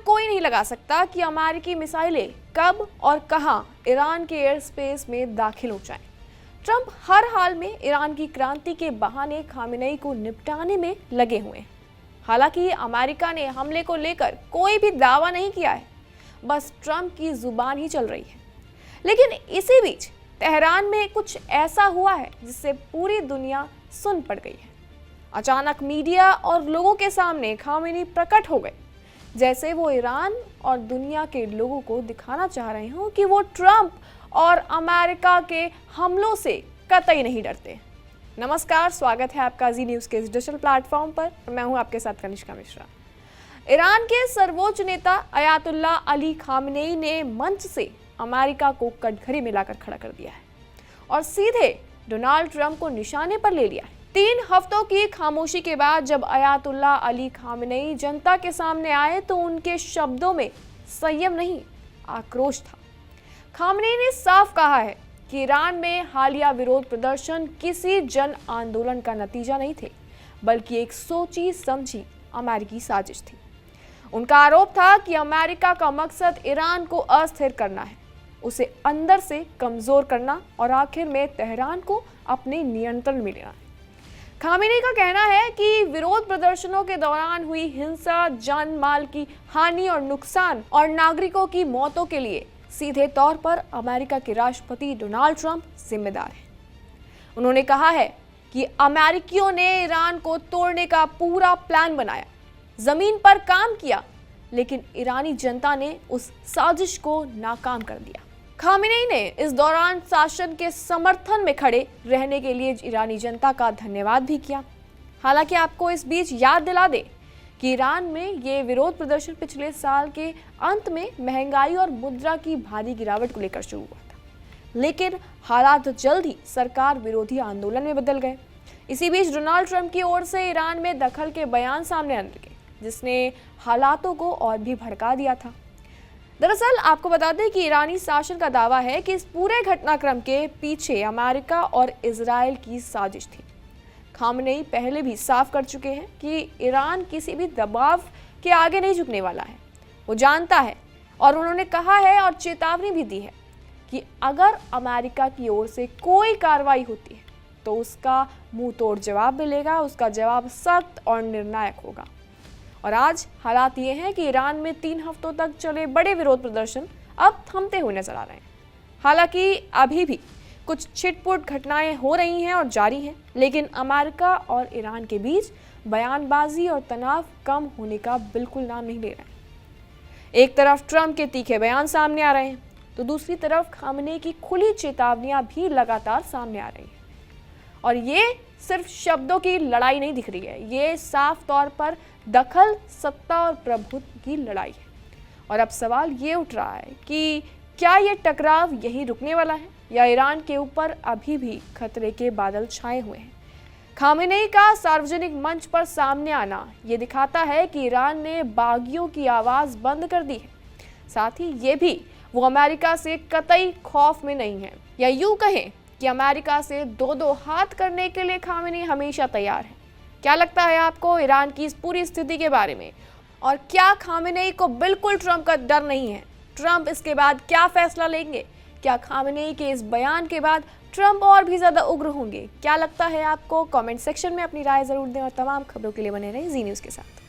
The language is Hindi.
कोई नहीं लगा सकता कि अमेरिकी मिसाइलें कब और कहां ईरान के एयर स्पेस में दाखिल हो जाएं। ट्रंप हर हाल में ईरान की क्रांति के बहाने खामेनेई को निपटाने में लगे हुए हैं। हालांकि अमेरिका ने हमले को लेकर कोई भी दावा नहीं किया है, बस ट्रंप की जुबान ही चल रही है। लेकिन इसी बीच तेहरान में कुछ ऐसा हुआ है जिससे पूरी दुनिया सुन पड़ गई है। अचानक मीडिया और लोगों के सामने खामेनी प्रकट हो गए, जैसे वो ईरान और दुनिया के लोगों को दिखाना चाह रहे हों कि वो ट्रंप और अमेरिका के हमलों से कतई नहीं डरते। नमस्कार, स्वागत है आपका जी न्यूज़ के इस डिजिटल प्लेटफॉर्म पर। मैं हूं आपके साथ कनिष्का मिश्रा। ईरान के सर्वोच्च नेता अयातुल्लाह अली खामेनेई ने मंच से अमेरिका को कटघरे में लाकर खड़ा कर दिया है और सीधे डोनाल्ड ट्रंप को निशाने पर ले लिया है। 3 हफ्तों की खामोशी के बाद जब अयातुल्लाह अली खामेनेई जनता के सामने आए तो उनके शब्दों में संयम नहीं, आक्रोश था। खामेनेई ने साफ कहा है कि ईरान में हालिया विरोध प्रदर्शन किसी जन आंदोलन का नतीजा नहीं थे, बल्कि एक सोची समझी अमेरिकी साजिश थी। उनका आरोप था कि अमेरिका का मकसद ईरान को अस्थिर करना है, उसे अंदर से कमजोर करना और आखिर में तेहरान को अपने नियंत्रण में लेना। खामेनेई का कहना है कि विरोध प्रदर्शनों के दौरान हुई हिंसा, जान माल की हानि और नुकसान और नागरिकों की मौतों के लिए सीधे तौर पर अमेरिका के राष्ट्रपति डोनाल्ड ट्रंप जिम्मेदार हैं। उन्होंने कहा है कि अमेरिकियों ने ईरान को तोड़ने का पूरा प्लान बनाया, जमीन पर काम किया, लेकिन ईरानी जनता ने उस साजिश को नाकाम कर दिया। खामेनेई ने इस दौरान शासन के समर्थन में खड़े रहने के लिए ईरानी जनता का धन्यवाद भी किया। हालांकि आपको इस बीच याद दिला दें कि ईरान में ये विरोध प्रदर्शन पिछले साल के अंत में महंगाई और मुद्रा की भारी गिरावट को लेकर शुरू हुआ था, लेकिन हालात जल्द ही सरकार विरोधी आंदोलन में बदल गए। इसी बीच डोनाल्ड ट्रंप की ओर से ईरान में दखल के बयान सामने आने लगे, जिसने हालातों को और भी भड़का दिया था। दरअसल आपको बता दें कि ईरानी शासन का दावा है कि इस पूरे घटनाक्रम के पीछे अमेरिका और इजराइल की साजिश थी। खामेनेई पहले भी साफ कर चुके हैं कि ईरान किसी भी दबाव के आगे नहीं झुकने वाला है। वो जानता है और उन्होंने कहा है और चेतावनी भी दी है कि अगर अमेरिका की ओर से कोई कार्रवाई होती है तो उसका मुंह तोड़ जवाब मिलेगा, उसका जवाब सख्त और निर्णायक होगा। और आज हालात ये हैं कि ईरान में 3 हफ्तों तक चले बड़े विरोध प्रदर्शन अब थमते हुए नजर आ रहे हैं। हालांकि अभी भी कुछ छिटपुट घटनाएं हो रही हैं और जारी हैं, लेकिन अमेरिका और ईरान के बीच बयानबाजी और तनाव कम होने का बिल्कुल नाम नहीं ले रहे हैं। एक तरफ ट्रंप के तीखे बयान सामने आ रहे हैं, तो दूसरी तरफ खामेनेई की खुली चेतावनियां भी लगातार सामने आ रही हैं। और ये सिर्फ शब्दों की लड़ाई नहीं दिख रही है, ये साफ तौर पर दखल, सत्ता और प्रभुत्व की लड़ाई है। और अब सवाल ये उठ रहा है कि क्या ये टकराव यहीं रुकने वाला है या ईरान के ऊपर अभी भी खतरे के बादल छाए हुए हैं। खामेनेई का सार्वजनिक मंच पर सामने आना ये दिखाता है कि ईरान ने बागियों की आवाज़ बंद कर दी है। साथ ही ये भी वो अमेरिका से कतई खौफ में नहीं है, या यूं कहें कि अमेरिका से 2-2 हाथ करने के लिए खामेनेई हमेशा तैयार है। क्या लगता है आपको ईरान की इस पूरी स्थिति के बारे में? और क्या खामेनेई को बिल्कुल ट्रंप का डर नहीं है? ट्रंप इसके बाद क्या फैसला लेंगे? क्या खामेनेई के इस बयान के बाद ट्रंप और भी ज़्यादा उग्र होंगे? क्या लगता है आपको? कमेंट सेक्शन में अपनी राय ज़रूर दें और तमाम खबरों के लिए बने रहें जी न्यूज़ के साथ।